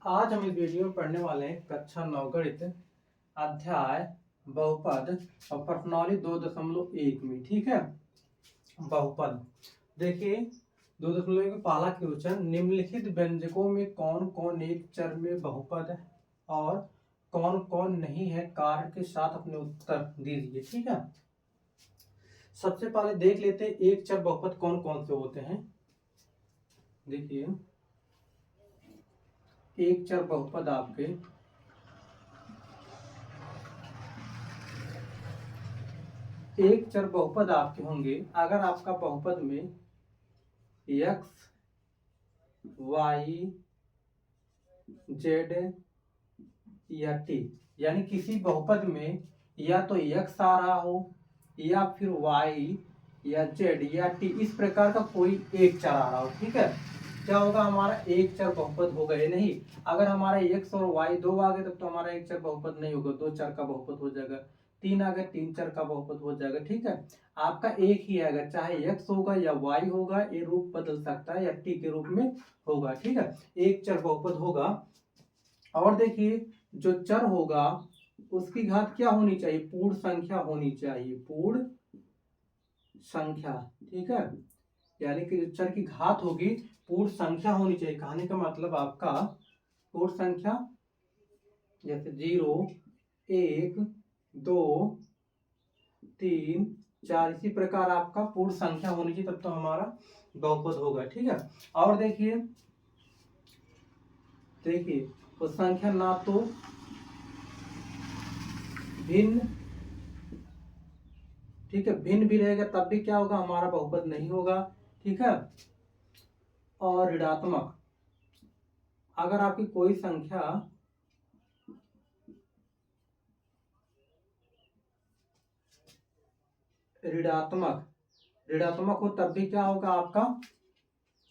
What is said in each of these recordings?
आज हम इस वीडियो में पढ़ने वाले हैं कक्षा 9 गणित अध्याय बहुपद और प्रश्नावली 2.1 में। ठीक है, बहुपद देखिए 2.1 में पहला क्वेश्चन, निम्नलिखित व्यंजकों में कौन कौन एक चर में बहुपद है और कौन कौन नहीं है, कार्य के साथ अपने उत्तर दीजिए। ठीक है, सबसे पहले देख लेते हैं एक चर बहुपद कौन कौन से होते हैं। देखिए एक चर बहुपद आपके होंगे अगर आपका बहुपद में x y z या t, यानी किसी बहुपद में या तो x आ रहा हो या फिर y या z या t, इस प्रकार का कोई एक चर आ रहा हो। ठीक है, क्या होगा, हमारा एक चर बहुपद होगा या नहीं। अगर हमारा x और y दो आ गए तब तो हमारा एक चर बहुपद नहीं होगा, दो चर का बहुपद हो जाएगा। तीन आ गए, तीन चर का बहुपद हो जाएगा। ठीक है, आपका एक ही आएगा, चाहे x होगा या y होगा, ये रूप बदल सकता है या t के रूप में होगा। ठीक है, एक चर बहुपद होगा। और देखिए जो चर होगा उसकी घात क्या होनी चाहिए, पूर्ण संख्या होनी चाहिए, पूर्ण संख्या। ठीक है, यानी कि जो चर की घात होगी पूर्ण संख्या होनी चाहिए। कहने का मतलब आपका पूर्ण संख्या जैसे 0 1 2 3 4, इसी प्रकार आपका पूर्ण संख्या होनी चाहिए, तब तो हमारा बहुपद होगा। ठीक है, और देखिए तो संख्या ना तो भिन्न, ठीक है, भिन्न भी रहेगा तब भी क्या होगा, हमारा बहुपद नहीं होगा। ठीक है, और ऋणात्मक, अगर आपकी कोई संख्या ऋणात्मक हो तब भी क्या होगा, आपका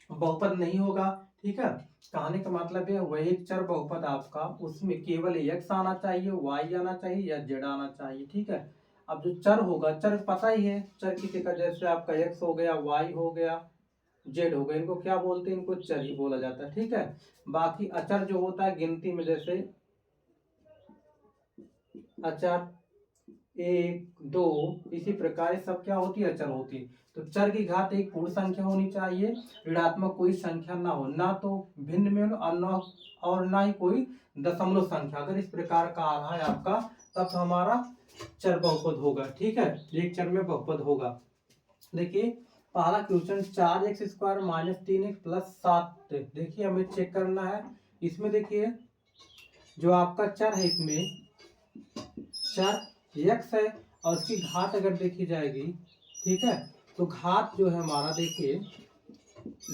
बहुपद नहीं होगा। ठीक है, कहने का मतलब है वही चर बहुपद आपका, उसमें केवल x आना चाहिए, y आना चाहिए या z आना चाहिए। ठीक है, अब जो चर होगा, चर पता ही है, चर किसी का जैसे आपका x हो गया, y हो गया, z हो गया, इनको क्या बोलते हैं, इनको चर ही बोला जाता है। ठीक है, बाकी अचर जो होता है गिनती में, जैसे अचर 1 2, इसी प्रकार सब क्या होती है, अचर होती है। तो चर की घात एक पूर्ण संख्या होनी चाहिए, ऋणात्मक कोई संख्या ना हो, ना तो भिन्न में और ना ही कोई दशमलव संख्या। अगर इस प्रकार का आ रहा है आपका तब तो हमारा चर बहुपद होगा। ठीक है, एक चर में बहुपद होगा। देखिए पहला क्वेश्चन, 4x² - 3x + 7। देखिए हमें चेक करना है, इसमें देखिए जो आपका चर है, इसमें चर x है और उसकी घात अगर देखी जाएगी, ठीक है, तो घात जो है हमारा, देखिए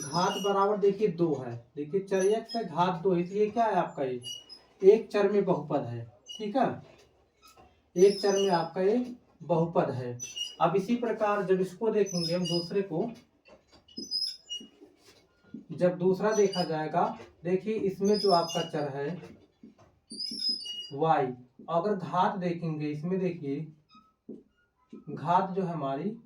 घात बराबर देखिए 2 है। देखिए चर x है, घात 2, इसलिए क्या है आपका ये एक चर में बहुपद है। ठीक है, एक चर में आपका ये बहुपद है। अब इसी प्रकार जब इसको देखेंगे हम, दूसरे को जब दूसरा देखा जाएगा, देखिए इसमें जो आपका चर है y, अगर घात देखेंगे इसमें, देखिए घात जो है हमारी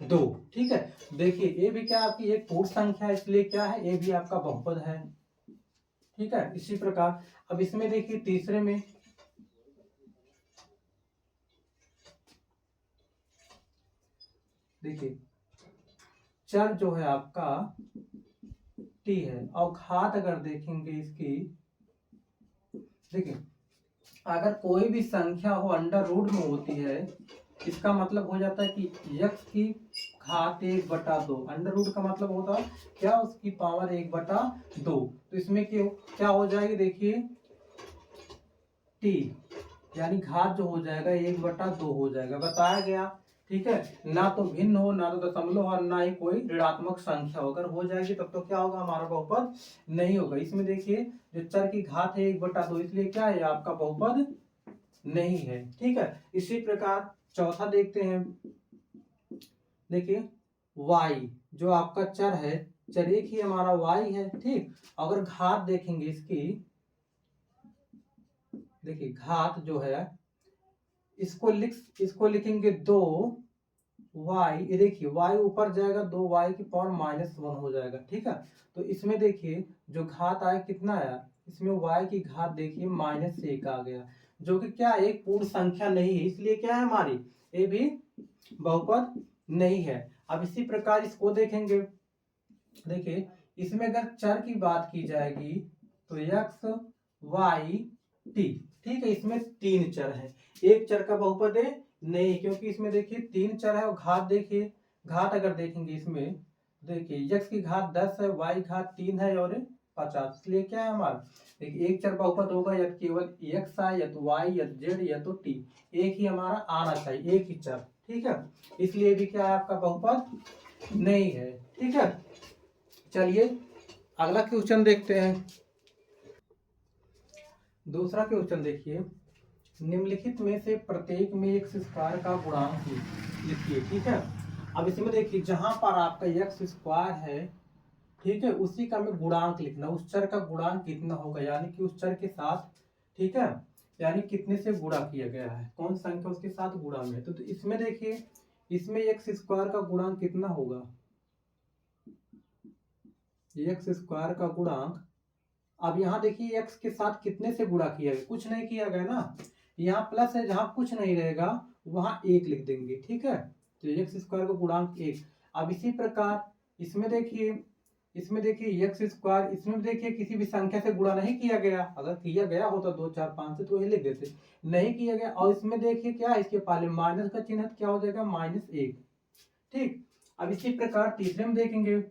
2। ठीक है, देखिए ये भी क्या आपकी एक पूर्ण संख्या है, इसलिए क्या है, ये भी आपका बहुपद है। ठीक है, इसी प्रकार अब इसमें देखिए तीसरे में, देखिए चर जो है आपका t है और घात अगर देखेंगे इसकी, देखिए अगर कोई भी संख्या हो अंडर रूट में होती है, इसका मतलब हो जाता है कि x की घात 1/2। अंडर रूट का मतलब होता है क्या, उसकी पावर 1/2। तो इसमें क्या हो जाएगी, देखिए t, यानी घात जो हो जाएगा 1/2 हो जाएगा, बताया गया। ठीक है, ना तो भिन्न हो, ना तो दशमलव और ना ही कोई ऋणात्मक संख्या हो। अगर हो जाएगी तब तो क्या होगा, हमारा बहुपद नहीं होगा। इसमें देखिए जो चर की घात है 1/2, इसलिए क्या है, आपका बहुपद नहीं है। ठीक है, इसी प्रकार चौथा देखते हैं। देखिए y जो आपका चर है, चर एक ही हमारा y है। ठीक, अगर घात देखेंगे इसकी, देखिए घात जो है इसको लिखेंगे 2 वाई, ये देखिए वाई ऊपर जाएगा, 2y की पावर -1 हो जाएगा। ठीक है, तो इसमें देखिए जो घात आया कितना आया, इसमें y की घात देखिए -1 आ गया, जो कि क्या है, एक पूर्ण संख्या नहीं है, इसलिए क्या है हमारी ये भी बहुपद नहीं है। अब इसी प्रकार इसको देखेंगे, देखिए इसमें अगर चर की बात की जाएगी तो x y t, ठीक है, इसमें 3 चर है, एक चर का बहुपद है नहीं, क्योंकि इसमें देखिए 3 चर है और घात देखिए, घात अगर देखेंगे इसमें देखिए x की घात 10 है, y घात 3 है और 50, इसलिए क्या है हमारा, देखिए एक चर बहुपद होगा या तो केवल x आए या तो y या तो z या तो t, एक ही हमारा आना चाहिए, एक ही चर। ठीक है, इसलिए भी क्या है आपका बहुपद नहीं है। ठीक है, चलिए अगला क्वेश्चन देखते हैं। दूसरा क्वेश्चन देखिए, निम्नलिखित में से प्रत्येक में एक्स स्क्वायर का गुणांक लिखिए। ठीक है, अब इसमें देखिए जहां पर आपका एक्स स्क्वायर है, ठीक है, उसी का हमें गुणांक लिखना, उस चर का गुणांक कितना होगा, यानी कि उस चर के साथ, ठीक है, यानी कितने से गुणा किया गया है, कौन संख्या उसके साथ गुणा में, तो इसमें देखिए इसमें एक्स स्क्वायर का गुणांक कितना होगा, एक्स स्क्वायर का गुणांक, अब यहाँ देखिए x के साथ कितने से गुणा किया गया, कुछ नहीं किया गया ना, यहाँ प्लस है, जहां कुछ नहीं रहेगा वहां 1 लिख देंगे। ठीक है, तो एक्स स्क्वायर का गुणांक 1। अब इसी प्रकार इसमें देखिए, इसमें देखिए एक्स स्क्वायर, इसमें देखिए किसी भी संख्या से गुणा नहीं किया गया, अगर किया गया होता 2 4 5 से तो ये लिख देते, नहीं किया गया, और इसमें देखिए क्या है, इसके पहले माइनस का चिन्ह, क्या हो जाएगा -1। ठीक, अब इसी प्रकार तीसरे में देखेंगे,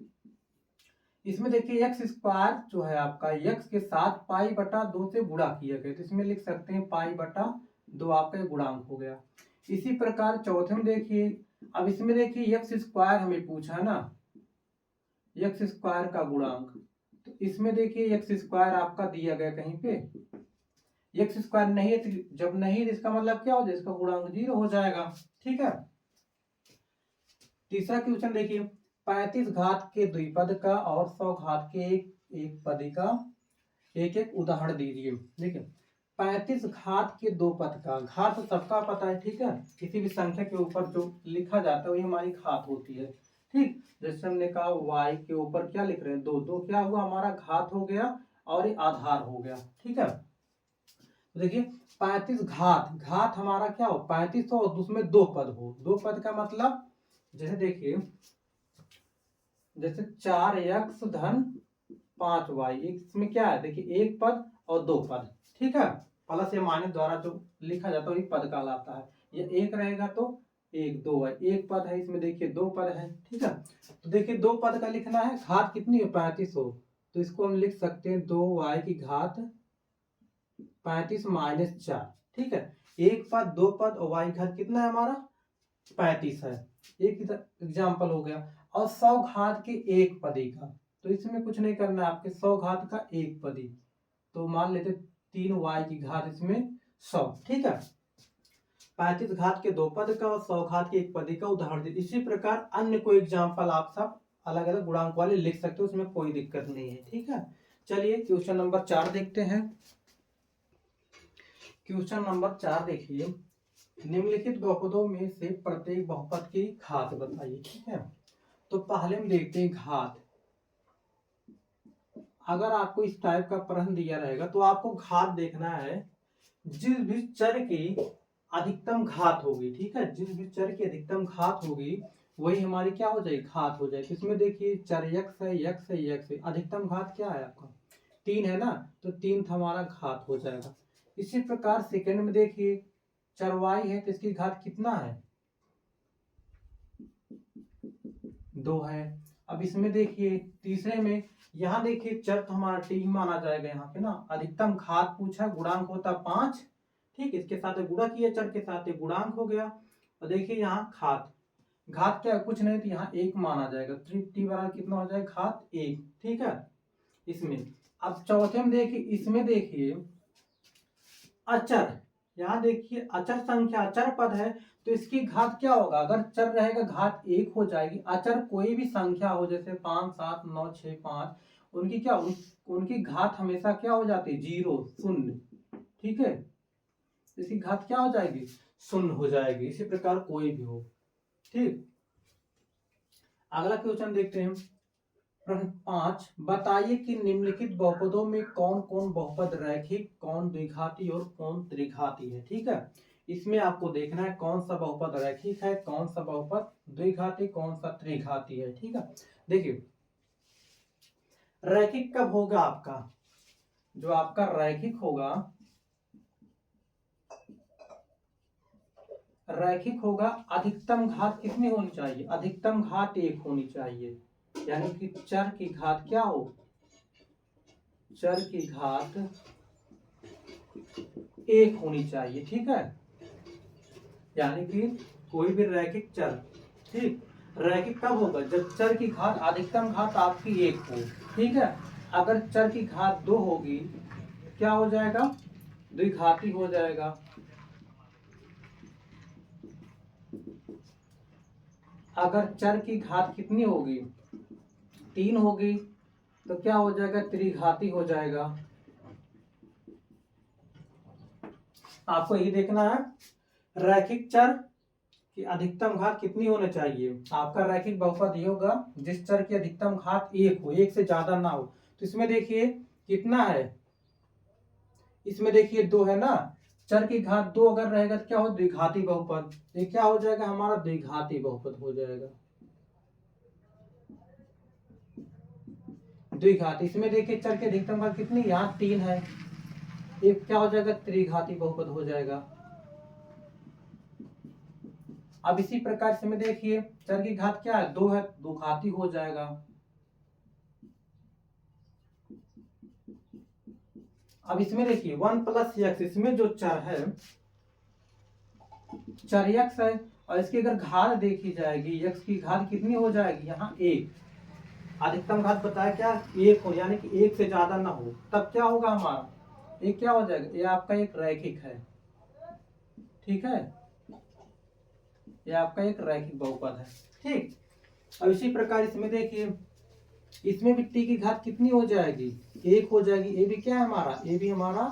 इसमें देखिए एक्स स्क्वायर जो है आपका एक्स के साथ π/2 से गुणा किया गया, तो इसमें लिख सकते हैं π/2 आपका गुणांक हो गया। इसी प्रकार चौथे में देखिए, अब इसमें देखिए एक्स स्क्वायर हमें पूछा है ना, एक्स स्क्वायर का गुणांक, तो इसमें देखिए एक्स स्क्वायर आपका दिया गया कहीं पे, एक्स स्क्वायर नहीं है, तो जब नहीं इसका मतलब क्या हो जाएगा, इसका गुणांक 0 हो जाएगा। ठीक है, तीसरा क्वेश्चन देखिए, 35 घात के द्विपद का और 100 घात के एक पदी का एक एक उदाहरण दीजिए। देखिए 35 घात के 2 पद का, घात तो सबका पता है, ठीक है, किसी भी संख्या के ऊपर जो लिखा जाता है वही हमारी घात होती है। ठीक, जैसे हमने कहा y के ऊपर क्या लिख रहे हैं, 2, 2 क्या हुआ हमारा घात हो गया और ये आधार हो गया। ठीक है, तो देखिए 35 घात, घात हमारा क्या हो 35 हो, उसमें 2 पद हो, 2 पद का मतलब जैसे देखिए, जैसे 4x धन 5y, इसमें क्या है देखिए एक पद और 2 पद। ठीक है, प्लस या माइनस द्वारा जो लिखा जाता है वही पद कहलाता है, ये एक रहेगा तो 1 2 है, एक पद है इसमें देखिए 2 पद है। ठीक है, तो देखिए 2 पद का लिखना है, घात कितनी है 35 हो, तो इसको हम लिख सकते हैं 2y की घात 35 - 4। ठीक है, एक पद 2 पद और y घात कितना है हमारा 35 है, एक एग्जाम्पल हो गया। और 100 घात के एक पदी का, तो इसमें कुछ नहीं करना है आपके, 100 घात का एक पदी, तो मान लेते 3y की घात इसमें 100। ठीक है, 35 घात के 2 पद का और 100 घात के एक पदी का उदाहरण दे। इसी प्रकार अन्य कोई एग्जाम्पल आप सब अलग अलग गुणांक वाले लिख सकते हो, उसमें कोई दिक्कत नहीं है। ठीक है, चलिए क्वेश्चन नंबर 4 देखते हैं। क्वेश्चन नंबर 4 देखिए, निम्नलिखित बहुपदों में से प्रत्येक बहुपद की घात बताइए। ठीक है, तो पहले हम देखते हैं घात। अगर आपको इस टाइप का प्रश्न दिया रहेगा तो आपको घात देखना है, जिस भी चर की अधिकतम घात होगी, ठीक है, जिस भी चर की अधिकतम घात होगी वही हमारी क्या हो जाएगी, घात हो जाएगी। इसमें देखिए चर x है, x है, x है, अधिकतम घात क्या है आपका 3 है ना, तो 3 हमारा घात हो जाएगा। इसी प्रकार सेकंड में देखिए चर y है, तो इसकी घात कितना है 2 है। अब इसमें देखिए तीसरे में, यहाँ देखिए चर तो हमारा t माना जाएगा यहाँ पे ना, अधिकतम घात पूछा, गुणांक होता 5। ठीक, इसके साथ गुणा किया, चर के साथ गुणांक हो गया। और देखिए यहाँ घात, घात क्या कुछ नहीं तो यहाँ 1 माना जाएगा, t बराबर कितना हो जाएगा घात 1। ठीक है, इसमें अब चौथे में देखिए, इसमें देखिए अचर, यहाँ देखिए अचर संख्या, अचर पद है, तो इसकी घात क्या होगा, अगर चर रहेगा घात 1 हो जाएगी, अचर कोई भी संख्या हो जैसे 5 7 9 6 5, उनकी क्या उनकी घात हमेशा क्या हो जाती है 0 0। ठीक है, इसकी घात क्या हो जाएगी 0 हो जाएगी। इसी प्रकार कोई भी हो। ठीक, अगला क्वेश्चन देखते हैं। प्रश्न 5, बताइए कि निम्नलिखित बहुपदों में कौन कौन बहुपद रैखिक, कौन द्विघाती और कौन त्रिघाती है। ठीक है, इसमें आपको देखना है कौन सा बहुपद रैखिक है, कौन सा बहुपद द्विघाती, कौन सा त्रिघाती है। ठीक है, देखिए रैखिक कब होगा आपका, जो आपका रैखिक होगा, रैखिक होगा अधिकतम घात कितनी होनी चाहिए, अधिकतम घात 1 होनी चाहिए। यानी कि चर की घात क्या हो, चर की घात 1 होनी चाहिए। ठीक है, यानी कि कोई भी रैखिक चर, ठीक, रैखिक कब होगा, जब चर की घात अधिकतम घात आपकी 1 हो। ठीक है, अगर चर की घात 2 होगी क्या हो जाएगा, द्विघाती हो जाएगा। अगर चर की घात कितनी होगी, 3 होगी, तो क्या हो जाएगा, त्रिघाती हो जाएगा। आपको यही देखना है रैखिक चर की अधिकतम घात कितनी होनी चाहिए। आपका रैखिक बहुपद ये होगा जिस चर की अधिकतम घात 1 हो, 1 से ज्यादा ना हो। तो इसमें देखिए कितना है, इसमें देखिए 2 है ना, चर की घात 2 अगर रहेगा तो क्या हो, द्विघाती बहुपद। ये क्या हो जाएगा, हमारा द्विघाती बहुपद हो जाएगा, द्विघाती। इसमें देखिए चर की अधिकतम घात कितनी, यहाँ 3 है, एक क्या हो जाएगा, त्रिघाती बहुपद हो जाएगा। अब इसी प्रकार से में देखिए चर की घात क्या है, 2 है, द्विघाती हो जाएगा। अब इसमें देखिए 1 प्लस एक्स, इसमें जो चर है, चर एक्स है, और इसकी अगर घात देखी जाएगी, एक्स की घात कितनी हो जाएगी, यहाँ 1, अधिकतम घात बताया क्या, 1 हो, यानी कि 1 से ज्यादा ना हो, तब क्या होगा हमारा, ये क्या हो जाएगा, ये आपका एक रैखिक है। ठीक है, ये आपका एक रैखिक बहुपद है। ठीक, अब इसी प्रकार इसमें देखिए, इसमें भी टी की घात कितनी हो जाएगी, 1 हो जाएगी। ये भी क्या है हमारा, ये भी हमारा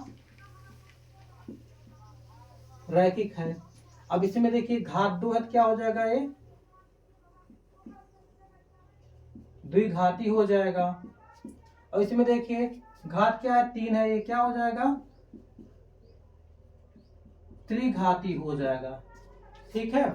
रैखिक है। अब इसमें देखिए घात 2 है तो क्या हो जाएगा, ये द्विघाती हो जाएगा। और इसमें देखिए घात क्या है, 3 है, ये क्या हो जाएगा, त्रिघाती हो जाएगा। ठीक है,